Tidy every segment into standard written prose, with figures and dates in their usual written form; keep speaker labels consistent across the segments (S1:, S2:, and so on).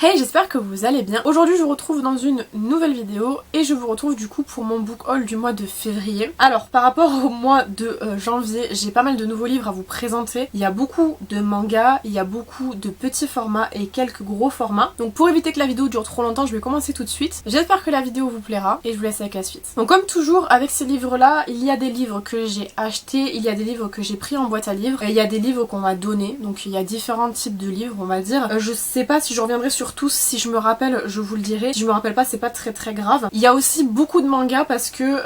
S1: Hey, j'espère que vous allez bien. Aujourd'hui je vous retrouve dans une nouvelle vidéo et je vous retrouve du coup pour mon book haul du mois de février. Alors par rapport au mois de janvier, j'ai pas mal de nouveaux livres à vous présenter. Il y a beaucoup de mangas, il y a beaucoup de petits formats et quelques gros formats. Donc pour éviter que la vidéo dure trop longtemps, je vais commencer tout de suite. J'espère que la vidéo vous plaira et je vous laisse avec la suite. Donc comme toujours avec ces livres là, il y a des livres que j'ai achetés, il y a des livres que j'ai pris en boîte à livres et il y a des livres qu'on m'a donnés. Donc il y a différents types de livres on va dire. Je sais pas si je reviendrai sur tous, si je me rappelle je vous le dirai, si je me rappelle pas c'est pas très grave. Il y a aussi beaucoup de mangas parce que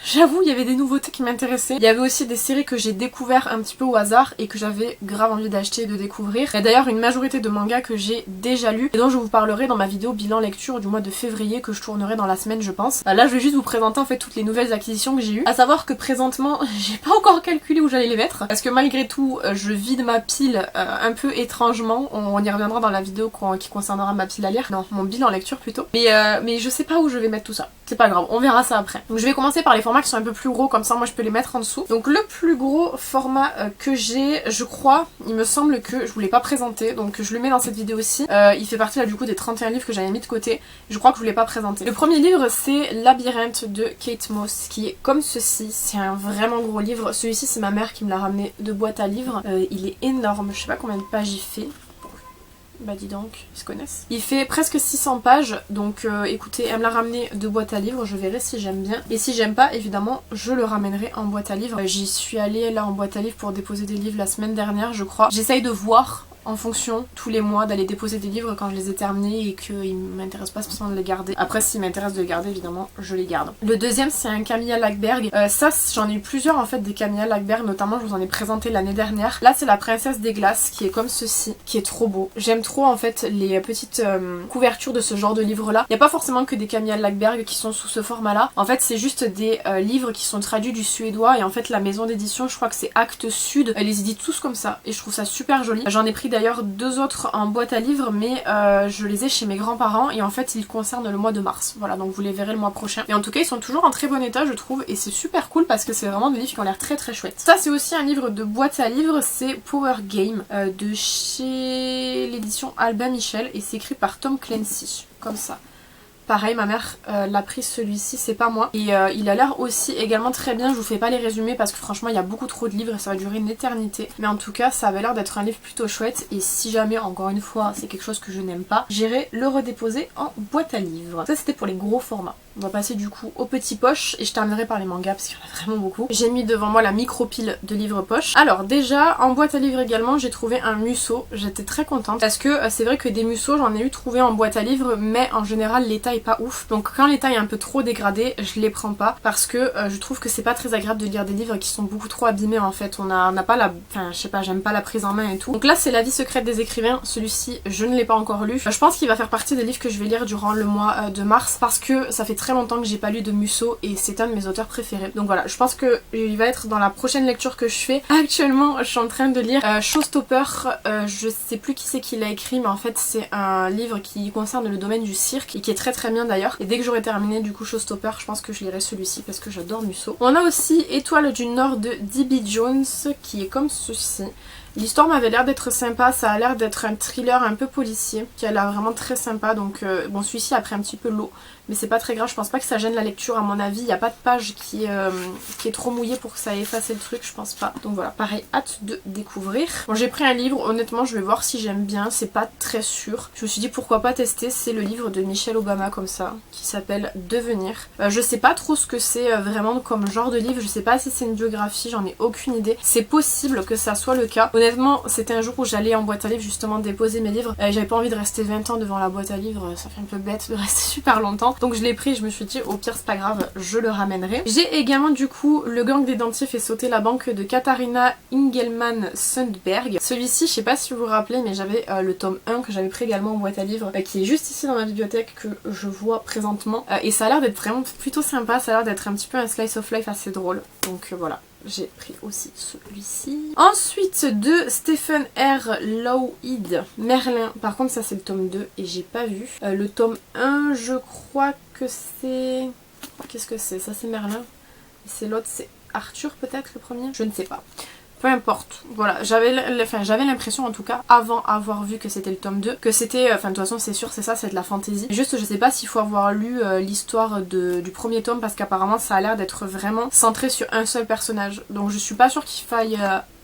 S1: j'avoue il y avait des nouveautés qui m'intéressaient. Il y avait aussi des séries que j'ai découvert un petit peu au hasard et que j'avais grave envie d'acheter et de découvrir. Il y a d'ailleurs une majorité de mangas que j'ai déjà lus et dont je vous parlerai dans ma vidéo bilan lecture du mois de février que je tournerai dans la semaine je pense. Là je vais juste vous présenter en fait toutes les nouvelles acquisitions que j'ai eues. À savoir que présentement j'ai pas encore calculé où j'allais les mettre parce que malgré tout je vide ma pile un peu étrangement. On y reviendra dans la vidéo qui concernera ma pile à lire. Non, mon bilan lecture plutôt. Mais je sais pas où je vais mettre tout ça. C'est pas grave, on verra ça après. Donc je vais commencer par les formats qui sont un peu plus gros, comme ça moi je peux les mettre en dessous. Donc le plus gros format que j'ai, je crois, il me semble que je vous l'ai pas présenté, donc je le mets dans cette vidéo aussi. Il fait partie là du coup des 31 livres que j'avais mis de côté. Je crois que je vous l'ai pas présenté. Le premier livre c'est Labyrinthe de Kate Moss, qui est comme ceci. C'est un vraiment gros livre. Celui-ci c'est ma mère qui me l'a ramené de boîte à livres. Il est énorme, je sais pas combien de pages il fait. Bah dis donc, ils se connaissent. Il fait presque 600 pages, donc écoutez, elle me l'a ramené de boîte à livres, je verrai si j'aime bien. Et si j'aime pas, évidemment, je le ramènerai en boîte à livres. J'y suis allée là en boîte à livres pour déposer des livres la semaine dernière, je crois. J'essaye de voir en fonction, tous les mois, d'aller déposer des livres quand je les ai terminés et qu'ils m'intéressent pas spécialement de les garder. Après, s'il m'intéresse de les garder, évidemment, je les garde. Le deuxième, c'est un Camilla Lackberg. Ça, j'en ai eu plusieurs en fait des Camilla Lackberg, notamment je vous en ai présenté l'année dernière. Là, c'est la Princesse des Glaces, qui est comme ceci, qui est trop beau. J'aime trop en fait les petites couvertures de ce genre de livres-là. Il n'y a pas forcément que des Camilla Lackberg qui sont sous ce format-là. En fait, c'est juste des livres qui sont traduits du suédois et en fait, la maison d'édition, je crois que c'est Actes Sud. Elle les édite tous comme ça et je trouve ça super joli. J'en ai pris d'ailleurs deux autres en boîte à livres mais je les ai chez mes grands-parents et en fait ils concernent le mois de mars. Voilà, donc vous les verrez le mois prochain. Et en tout cas ils sont toujours en très bon état je trouve et c'est super cool parce que c'est vraiment des livres qui ont l'air très chouettes. Ça c'est aussi un livre de boîte à livres, c'est Power Game de chez l'édition Albin Michel et c'est écrit par Tom Clancy, comme ça. Pareil, ma mère l'a pris celui-ci, c'est pas moi. Et il a l'air aussi également très bien. Je vous fais pas les résumés parce que franchement il y a beaucoup trop de livres et ça va durer une éternité. Mais en tout cas ça avait l'air d'être un livre plutôt chouette. Et si jamais, encore une fois, c'est quelque chose que je n'aime pas, j'irai le redéposer en boîte à livres. Ça c'était pour les gros formats. On va passer du coup aux petits poches et je terminerai par les mangas parce qu'il y en a vraiment beaucoup. J'ai mis devant moi la micro-pile de livres poche. Alors déjà, en boîte à livres également, j'ai trouvé un Musso. J'étais très contente parce que c'est vrai que des Musso, j'en ai eu trouvé en boîte à livres mais en général l'état est pas ouf. Donc quand l'état est un peu trop dégradé, je les prends pas parce que je trouve que c'est pas très agréable de lire des livres qui sont beaucoup trop abîmés en fait. On n'a pas la... Enfin je sais pas, j'aime pas la prise en main et tout. Donc là c'est La vie secrète des écrivains. Celui-ci, je ne l'ai pas encore lu. Je pense qu'il va faire partie des livres que je vais lire durant le mois de mars parce que ça fait très longtemps que j'ai pas lu de Musso et c'est un de mes auteurs préférés. Donc voilà, je pense que il va être dans la prochaine lecture que je fais. Actuellement, je suis en train de lire Showstopper. Je sais plus qui c'est qui l'a écrit, mais en fait c'est un livre qui concerne le domaine du cirque et qui est très bien d'ailleurs. Et dès que j'aurai terminé du coup Showstopper, je pense que je lirai celui-ci parce que j'adore Musso. On a aussi Étoile du Nord de D.B. Jones qui est comme ceci. L'histoire m'avait l'air d'être sympa, ça a l'air d'être un thriller un peu policier qui a l'air vraiment très sympa. Donc bon, celui-ci a pris un petit peu l'eau mais c'est pas très grave, je pense pas que ça gêne la lecture à mon avis. Il n'y a pas de page qui est trop mouillée pour que ça ait effacé le truc, je pense pas. Donc voilà, pareil, hâte de découvrir. Bon, j'ai pris un livre, honnêtement je vais voir si j'aime bien, c'est pas très sûr. Je me suis dit pourquoi pas tester, c'est le livre de Michelle Obama comme ça, qui s'appelle Devenir. Je sais pas trop ce que c'est vraiment comme genre de livre, je sais pas si c'est une biographie, j'en ai aucune idée. C'est possible que ça soit le cas. Honnêtement, c'était un jour où j'allais en boîte à livres justement déposer mes livres. J'avais pas envie de rester 20 ans devant la boîte à livres, ça fait un peu bête de rester super longtemps. Donc je l'ai pris et je me suis dit au pire c'est pas grave, je le ramènerai. J'ai également du coup Le gang des dentiers fait sauter la banque de Katharina Ingelman Sundberg. Celui-ci, je sais pas si vous vous rappelez, mais j'avais le tome 1 que j'avais pris également en boîte à livres, qui est juste ici dans ma bibliothèque que je vois présentement. Et ça a l'air d'être vraiment plutôt sympa, ça a l'air d'être un petit peu un slice of life assez drôle. Donc voilà. J'ai pris aussi celui-ci. Ensuite de Stephen R. Lowehead, Merlin. Par contre ça c'est le tome 2 et j'ai pas vu. Le tome 1 je crois que c'est... Qu'est-ce que c'est? Ça c'est Merlin. Et c'est l'autre, c'est Arthur peut-être le premier? Je ne sais pas. peu importe. Voilà, j'avais l'impression en tout cas, avant avoir vu que c'était le tome 2, que c'était, enfin de toute façon c'est sûr c'est ça, c'est de la fantasy. Juste je sais pas s'il faut avoir lu l'histoire du premier tome parce qu'apparemment ça a l'air d'être vraiment centré sur un seul personnage. Donc je suis pas sûre qu'il faille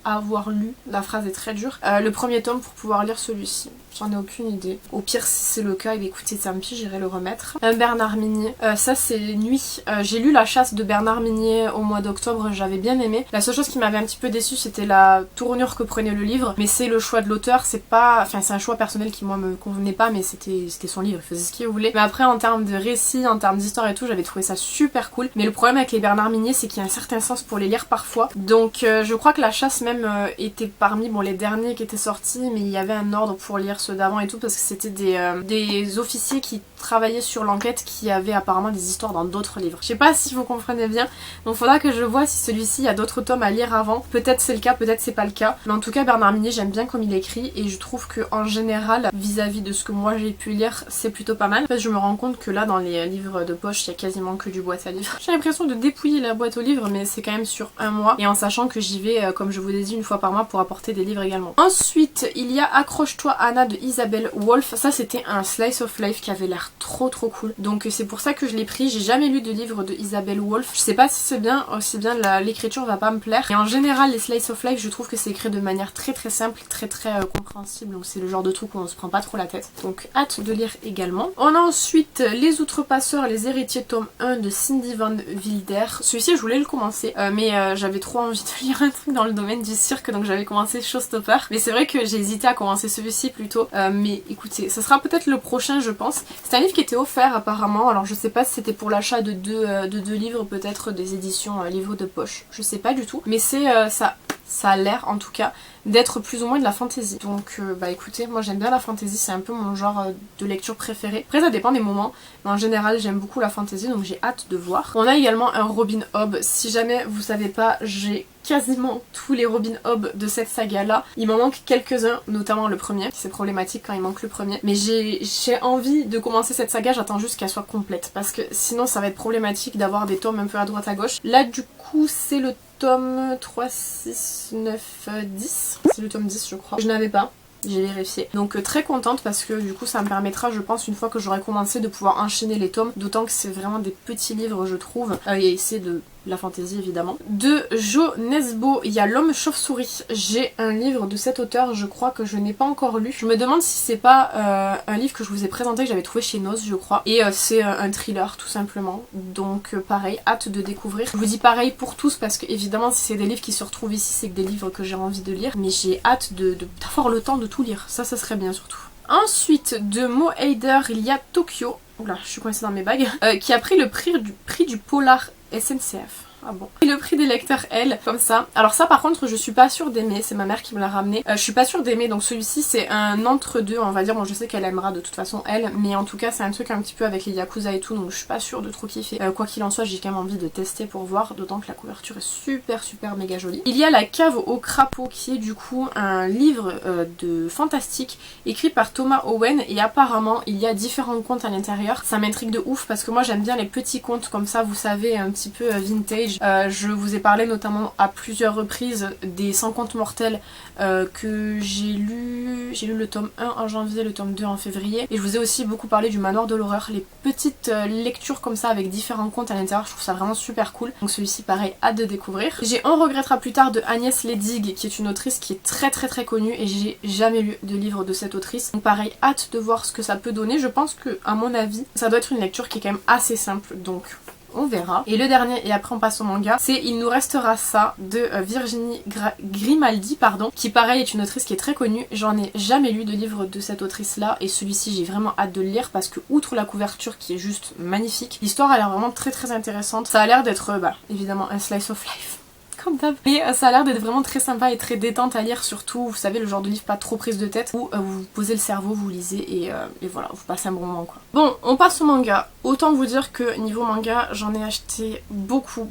S1: avoir lu, la phrase est très dure, le premier tome pour pouvoir lire celui-ci. J'en ai aucune idée. Au pire si c'est le cas, écoutez tant pis, j'irai le remettre. Bernard Minier, ça c'est Nuit. J'ai lu La Chasse de Bernard Minier au mois d'octobre, j'avais bien aimé. La seule chose qui m'avait un petit peu déçue c'était la tournure que prenait le livre, mais c'est le choix de l'auteur, c'est pas... Enfin c'est un choix personnel qui moi me convenait pas, mais c'était son livre, il faisait ce qu'il voulait. Mais après en termes de récit, en termes d'histoire et tout, j'avais trouvé ça super cool. Mais le problème avec les Bernard Minier c'est qu'il y a un certain sens pour les lire parfois. Donc je crois que La Chasse même était parmi les derniers qui étaient sortis, mais il y avait un ordre pour lire ceux d'avant et tout parce que c'était des officiers qui travaillaient sur l'enquête qui avaient apparemment des histoires dans d'autres livres. Je sais pas si vous comprenez bien, donc faudra que je vois si celui-ci il y a d'autres tomes à lire avant. Peut-être c'est le cas, peut-être c'est pas le cas. Mais en tout cas Bernard Minier j'aime bien comme il écrit et je trouve que en général vis-à-vis de ce que moi j'ai pu lire c'est plutôt pas mal. En fait je me rends compte que là dans les livres de poche il y a quasiment que du boîte à livres. J'ai l'impression de dépouiller la boîte aux livres mais c'est quand même sur un mois et en sachant que j'y vais comme je vous l'ai dit une fois par mois pour apporter des livres également. Ensuite il y a Accroche-toi Anna de Isabelle Wolf. Ça c'était un slice of life qui avait l'air trop cool. Donc c'est pour ça que je l'ai pris. J'ai jamais lu de livre de Isabelle Wolf. Je sais pas si c'est bien, aussi bien l'écriture va pas me plaire. Et en général les slice of life je trouve que c'est écrit de manière très simple, très compréhensible. Donc c'est le genre de truc où on se prend pas trop la tête. Donc hâte de lire également. On a ensuite Les Outrepasseurs, les héritiers tome 1 de Cindy Van Wilder. Celui-ci je voulais le commencer mais j'avais trop envie de lire un truc dans le domaine du cirque donc j'avais commencé Showstopper. Mais c'est vrai que j'ai hésité à commencer celui-ci plutôt. Mais écoutez, ce sera peut-être le prochain je pense. C'est un livre qui était offert apparemment. Alors je sais pas si c'était pour l'achat de deux livres, peut-être des éditions livres de poche. Je sais pas du tout. Mais c'est ça a l'air en tout cas d'être plus ou moins de la fantasy. Donc bah écoutez, moi j'aime bien la fantasy, c'est un peu mon genre de lecture préféré. Après ça dépend des moments, mais en général j'aime beaucoup la fantasy donc j'ai hâte de voir. On a également un Robin Hobb. Si jamais vous savez pas, j'ai quasiment tous les Robin Hobb de cette saga là. Il m'en manque quelques-uns, notamment le premier. C'est problématique quand il manque le premier. Mais j'ai envie de commencer cette saga, j'attends juste qu'elle soit complète. Parce que sinon ça va être problématique d'avoir des tomes un peu à droite à gauche. Là du coup c'est le tome 3, 6, 9, 10. C'est le tome 10 je crois. Je n'avais pas. J'ai vérifié. Donc très contente parce que du coup ça me permettra je pense une fois que j'aurai commencé de pouvoir enchaîner les tomes. D'autant que c'est vraiment des petits livres je trouve. Et c'est de la fantaisie évidemment. De Jo Nesbo, il y a L'Homme Chauve-souris. J'ai un livre de cet auteur, je crois que je n'ai pas encore lu. Je me demande si c'est pas un livre que je vous ai présenté, que j'avais trouvé chez Noz je crois. Et c'est un thriller tout simplement. Donc pareil, hâte de découvrir. Je vous dis pareil pour tous parce que évidemment si c'est des livres qui se retrouvent ici, c'est que des livres que j'ai envie de lire. Mais j'ai hâte d'avoir le temps de tout lire. Ça serait bien surtout. Ensuite, de Mo Heider, il y a Tokyo. Oula, je suis coincée dans mes bagues. Qui a pris le prix du Polar SNCF. Ah bon. Et le prix des lecteurs L, comme ça. Alors ça par contre je suis pas sûre d'aimer, c'est ma mère qui me l'a ramené. Je suis pas sûre d'aimer, donc celui-ci c'est un entre-deux on va dire. Bon je sais qu'elle aimera de toute façon elle, mais en tout cas c'est un truc un petit peu avec les Yakuza et tout, donc je suis pas sûre de trop kiffer. Quoi qu'il en soit j'ai quand même envie de tester pour voir, d'autant que la couverture est super méga jolie. Il y a La Cave au Crapaud qui est du coup un livre de fantastique écrit par Thomas Owen et apparemment il y a différents contes à l'intérieur. Ça m'intrigue de ouf parce que moi j'aime bien les petits contes comme ça, vous savez, un petit peu vintage. Je vous ai parlé notamment à plusieurs reprises des 100 contes mortels que j'ai lu le tome 1 en janvier, le tome 2 en février, et je vous ai aussi beaucoup parlé du Manoir de l'horreur, les petites lectures comme ça avec différents contes à l'intérieur, je trouve ça vraiment super cool. Donc celui-ci pareil, hâte de découvrir. J'ai On regrettera plus tard de Agnès Ledig qui est une autrice qui est très connue et j'ai jamais lu de livre de cette autrice. Donc pareil, hâte de voir ce que ça peut donner. Je pense que à mon avis ça doit être une lecture qui est quand même assez simple, donc on verra. Et le dernier, et après on passe au manga, c'est Il nous restera ça de Virginie Grimaldi, pardon, qui pareil est une autrice qui est très connue. J'en ai jamais lu de livre de cette autrice là et celui-ci j'ai vraiment hâte de le lire parce que outre la couverture qui est juste magnifique, l'histoire a l'air vraiment très intéressante. Ça a l'air d'être évidemment un slice of life. Comme d'hab. Et ça a l'air d'être vraiment très sympa et très détente à lire, surtout vous savez le genre de livre pas trop prise de tête où vous posez le cerveau, vous lisez et voilà, vous passez un bon moment quoi. Bon, on passe au manga. Autant vous dire que niveau manga j'en ai acheté beaucoup.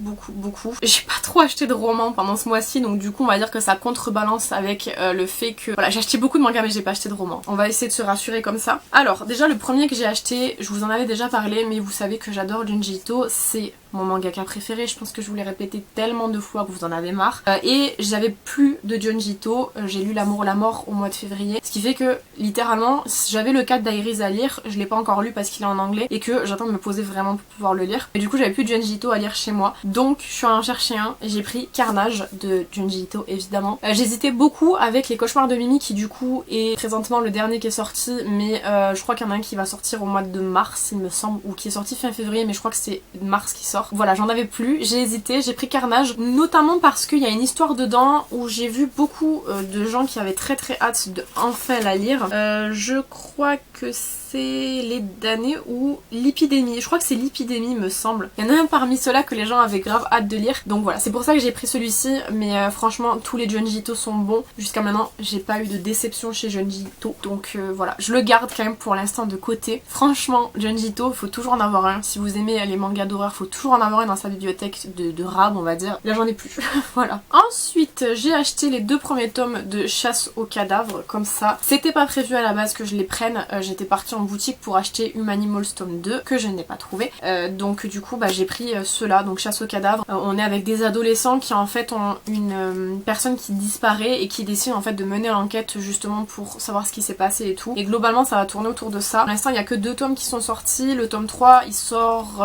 S1: J'ai pas trop acheté de romans pendant ce mois-ci donc du coup on va dire que ça contrebalance avec le fait que voilà, j'ai acheté beaucoup de mangas mais j'ai pas acheté de romans. On va essayer de se rassurer comme ça. Alors déjà le premier que j'ai acheté, je vous en avais déjà parlé mais vous savez que j'adore Junji Ito, c'est mon mangaka préféré, je pense que je vous l'ai répété tellement de fois que vous en avez marre. Et j'avais plus de Junji Ito, j'ai lu L'amour, la mort au mois de février, ce qui fait que littéralement j'avais le 4 d'Iris à lire, je l'ai pas encore lu parce qu'il est en anglais et que j'attends de me poser vraiment pour pouvoir le lire. Et du coup j'avais plus de Junji Ito à lire chez moi, donc je suis allée en chercher un et j'ai pris Carnage de Junji Ito évidemment. J'hésitais beaucoup avec Les Cauchemars de Mimi qui du coup est présentement le dernier qui est sorti, mais je crois qu'il y en a un qui va sortir au mois de mars il me semble, ou qui est sorti fin février, mais je crois que c'est mars qui sort. Voilà, j'en avais plus, j'ai hésité, j'ai pris Carnage, notamment parce qu'il y a une histoire dedans où j'ai vu beaucoup de gens qui avaient très hâte de enfin la lire. Je crois que c'est les damnés ou l'épidémie, je crois que c'est l'épidémie me semble. Il y en a un parmi ceux-là que les gens avaient grave hâte de lire, donc voilà, c'est pour ça que j'ai pris celui-ci, mais franchement tous les Junji Ito sont bons. Jusqu'à maintenant j'ai pas eu de déception chez Junji Ito, donc voilà, je le garde quand même pour l'instant de côté. Franchement Junji Ito, faut toujours en avoir un, si vous aimez les mangas d'horreur, faut toujours en avoir un dans sa bibliothèque de rab on va dire. Là j'en ai plus, voilà. Ensuite j'ai acheté les 2 premiers tomes de Chasse aux cadavres, comme ça. C'était pas prévu à la base que je les prenne, j'étais partie en boutique pour acheter Humanimals tome 2 que je n'ai pas trouvé, donc du coup j'ai pris ceux-là, donc Chasse aux cadavres. On est avec des adolescents qui en fait ont une personne qui disparaît et qui décide en fait de mener l'enquête justement pour savoir ce qui s'est passé et tout, et globalement ça va tourner autour de ça. Pour l'instant il y a que 2 tomes qui sont sortis, le tome 3 il sort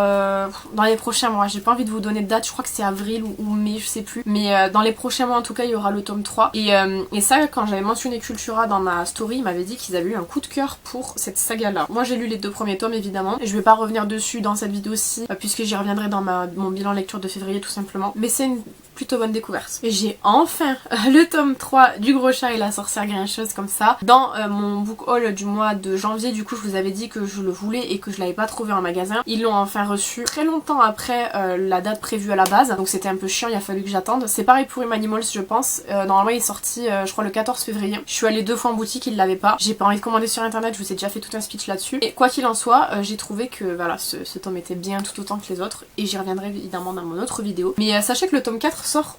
S1: dans les prochains mois, j'ai pas envie de vous donner de date, je crois que c'est avril ou mai, je sais plus, mais dans les prochains mois en tout cas il y aura le tome 3, et ça quand j'avais mentionné Cultura dans ma story, il m'avait dit qu'ils avaient eu un coup de cœur pour cette saga là. Moi j'ai lu les 2 premiers tomes évidemment, et je vais pas revenir dessus dans cette vidéo-ci puisque j'y reviendrai dans mon bilan lecture de février tout simplement, mais c'est une plutôt bonne découverte. Et j'ai enfin le tome 3 du Gros Chat et la Sorcière Grincheuse comme ça. Dans mon book haul du mois de janvier, du coup je vous avais dit que je le voulais et que je l'avais pas trouvé en magasin. Ils l'ont enfin reçu très longtemps après la date prévue à la base, donc c'était un peu chiant, il a fallu que j'attende. C'est pareil pour Humanimals je pense, normalement il est sorti je crois le 14 février. Je suis allée 2 fois en boutique, il l'avait pas. J'ai pas envie de commander sur internet, je vous ai déjà fait tout un speech là-dessus. Et quoi qu'il en soit, j'ai trouvé que voilà, ce tome était bien tout autant que les autres, et j'y reviendrai évidemment dans mon autre vidéo. Mais sachez que le tome 4 sort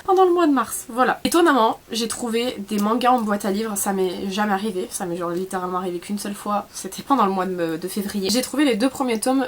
S1: pendant le mois de mars, voilà. Étonnamment, j'ai trouvé des mangas en boîte à livres, ça m'est jamais arrivé, ça m'est genre littéralement arrivé qu'une seule fois, c'était pendant le mois de février. J'ai trouvé les 2 premiers tomes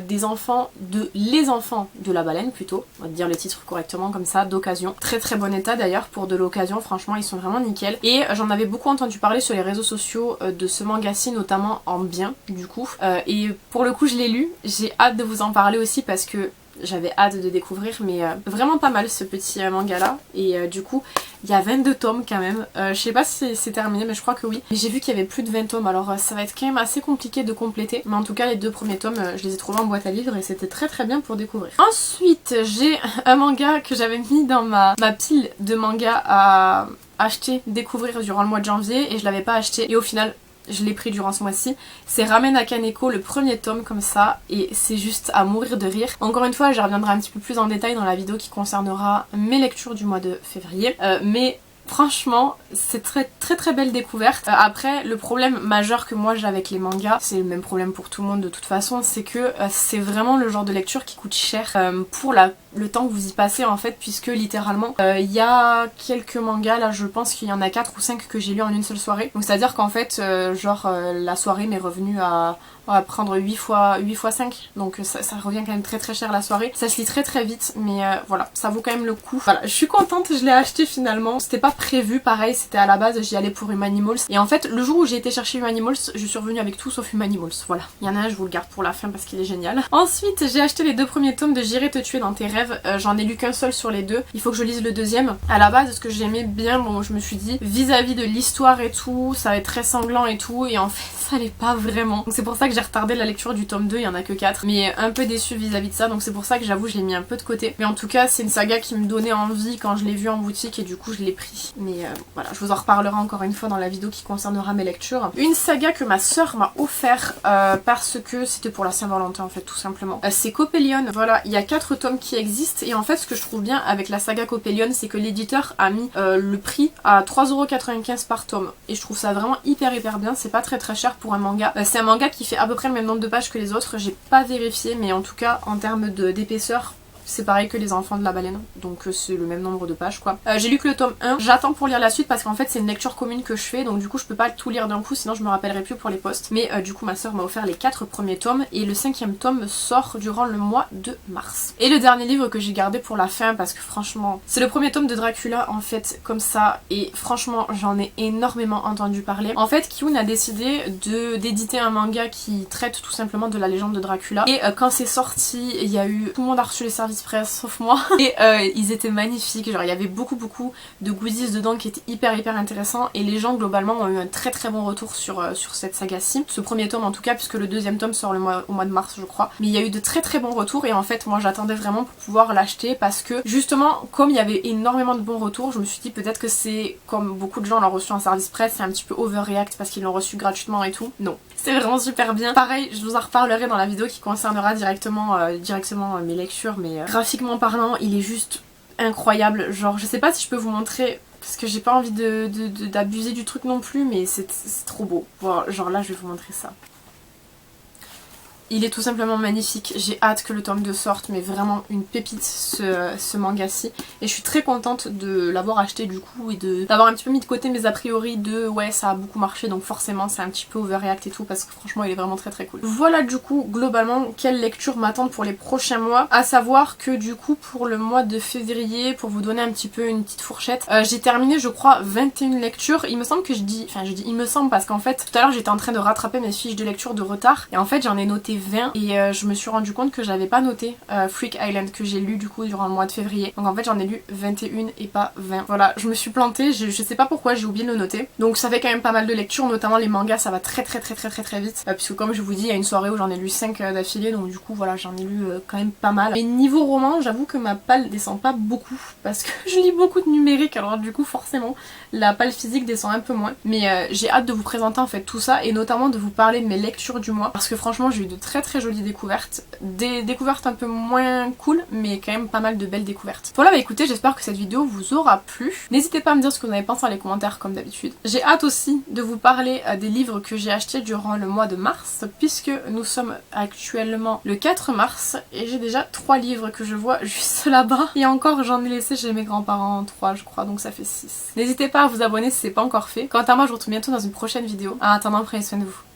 S1: des enfants les enfants de la baleine plutôt, on va dire le titre correctement comme ça, d'occasion. Très bon état d'ailleurs pour de l'occasion, franchement ils sont vraiment nickel. Et j'en avais beaucoup entendu parler sur les réseaux sociaux de ce manga-ci, notamment en bien du coup. Et pour le coup je l'ai lu, j'ai hâte de vous en parler aussi parce que j'avais hâte de découvrir, mais vraiment pas mal ce petit manga là, et du coup il y a 22 tomes quand même, je sais pas si c'est terminé mais je crois que oui, mais j'ai vu qu'il y avait plus de 20 tomes, alors ça va être quand même assez compliqué de compléter, mais en tout cas les 2 premiers tomes je les ai trouvés en boîte à livres et c'était très bien pour découvrir. Ensuite j'ai un manga que j'avais mis dans ma pile de mangas à acheter, découvrir durant le mois de janvier, et je l'avais pas acheté et au final je l'ai pris durant ce mois-ci. C'est Ramen à Kaneko, le premier tome comme ça, et c'est juste à mourir de rire. Encore une fois, je reviendrai un petit peu plus en détail dans la vidéo qui concernera mes lectures du mois de février, mais franchement c'est très belle découverte. Après le problème majeur que moi j'ai avec les mangas, c'est le même problème pour tout le monde de toute façon, c'est que c'est vraiment le genre de lecture qui coûte cher pour le temps que vous y passez en fait, puisque littéralement il y a quelques mangas là, je pense qu'il y en a 4 ou 5 que j'ai lu en une seule soirée, donc c'est à dire qu'en fait la soirée m'est revenue à prendre 8 fois 5, donc ça revient quand même très cher la soirée. Ça se lit très vite, mais voilà, ça vaut quand même le coup. Voilà, je suis contente, je l'ai acheté finalement, c'était pas prévu, pareil, c'était à la base, j'y allais pour Humanimals, et en fait le jour où j'ai été chercher Humanimals, je suis revenue avec tout sauf Humanimals, voilà. Il y en a un, je vous le garde pour la fin parce qu'il est génial. Ensuite j'ai acheté les 2 premiers tomes de J'irai te tuer dans tes rêves, j'en ai lu qu'un seul sur les 2, il faut que je lise le deuxième. À la base ce que j'aimais bien, bon je me suis dit vis-à-vis de l'histoire et tout, ça va être très sanglant et tout, et en fait ça l'est pas vraiment. Donc c'est pour ça que j'ai retardé la lecture du tome 2, il y en a que 4, mais un peu déçue vis-à-vis de ça, donc c'est pour ça que j'avoue je l'ai mis un peu de côté. Mais en tout cas c'est une saga qui me donnait envie quand je l'ai vue en boutique et du coup je l'ai pris. Mais voilà, je vous en reparlerai encore une fois dans la vidéo qui concernera mes lectures. Une saga que ma soeur m'a offert parce que c'était pour la Saint-Valentin en fait tout simplement. C'est Copelion, voilà, il y a 4 tomes qui existent, et en fait ce que je trouve bien avec la saga Copelion, c'est que l'éditeur a mis le prix à 3,95€ par tome, et je trouve ça vraiment hyper bien, c'est pas très cher pour un manga. C'est un manga qui fait à peu près le même nombre de pages que les autres, j'ai pas vérifié, mais en tout cas en termes d'épaisseur c'est pareil que Les Enfants de la Baleine, donc c'est le même nombre de pages quoi. J'ai lu que le tome 1, j'attends pour lire la suite parce qu'en fait c'est une lecture commune que je fais, donc du coup je peux pas tout lire d'un coup sinon je me rappellerai plus pour les posts. Mais du coup ma soeur m'a offert les 4 premiers tomes et le 5e tome sort durant le mois de mars. Et le dernier livre que j'ai gardé pour la fin parce que franchement c'est le premier tome de Dracula en fait comme ça, et franchement j'en ai énormément entendu parler. En fait Kiyun a décidé d'éditer un manga qui traite tout simplement de la légende de Dracula, et quand c'est sorti il y a eu, tout le monde a reçu les services presse sauf moi et ils étaient magnifiques, genre il y avait beaucoup de goodies dedans qui étaient hyper intéressants, et les gens globalement ont eu un très bon retour sur cette saga-ci, ce premier tome en tout cas, puisque le 2e tome sort au mois de mars je crois, mais il y a eu de très bons retours, et en fait moi j'attendais vraiment pour pouvoir l'acheter parce que justement comme il y avait énormément de bons retours, je me suis dit peut-être que c'est comme beaucoup de gens l'ont reçu en service presse, c'est un petit peu overreact parce qu'ils l'ont reçu gratuitement et tout. Non, c'est vraiment super bien. Pareil, je vous en reparlerai dans la vidéo qui concernera directement mes lectures, mais graphiquement parlant il est juste incroyable. Genre je sais pas si je peux vous montrer parce que j'ai pas envie d'abuser du truc non plus, mais c'est trop beau. Bon, genre là je vais vous montrer ça. Il est tout simplement magnifique, j'ai hâte que le tome 2 sorte, mais vraiment une pépite ce manga-ci. Et je suis très contente de l'avoir acheté du coup, et d'avoir un petit peu mis de côté mes a priori de ouais ça a beaucoup marché donc forcément c'est un petit peu overreact et tout, parce que franchement il est vraiment très cool. Voilà du coup globalement quelle lecture m'attendent pour les prochains mois, à savoir que du coup pour le mois de février, pour vous donner un petit peu une petite fourchette, j'ai terminé je crois 21 lectures. Il me semble que je dis il me semble parce qu'en fait tout à l'heure j'étais en train de rattraper mes fiches de lecture de retard, et en fait j'en ai noté 20 et je me suis rendu compte que j'avais pas noté Freak Island que j'ai lu du coup durant le mois de février, donc en fait j'en ai lu 21 et pas 20. Voilà, je me suis plantée, je sais pas pourquoi j'ai oublié de le noter, donc ça fait quand même pas mal de lectures, notamment les mangas ça va très vite, puisque comme je vous dis il y a une soirée où j'en ai lu 5 d'affilée, donc du coup voilà j'en ai lu quand même pas mal. Et niveau roman j'avoue que ma palle descend pas beaucoup parce que je lis beaucoup de numérique, alors du coup forcément la palle physique descend un peu moins, mais j'ai hâte de vous présenter en fait tout ça, et notamment de vous parler de mes lectures du mois, parce que franchement j'ai eu de très jolies découvertes, des découvertes un peu moins cool mais quand même pas mal de belles découvertes. Voilà, bah écoutez, j'espère que cette vidéo vous aura plu, n'hésitez pas à me dire ce que vous en avez pensé dans les commentaires comme d'habitude. J'ai hâte aussi de vous parler des livres que j'ai achetés durant le mois de mars, puisque nous sommes actuellement le 4 mars et j'ai déjà 3 livres que je vois juste là-bas, et encore j'en ai laissé chez mes grands-parents 3 je crois, donc ça fait 6. N'hésitez pas à vous abonner si c'est pas encore fait. Quant à moi je vous retrouve bientôt dans une prochaine vidéo. En attendant, prenez soin de vous.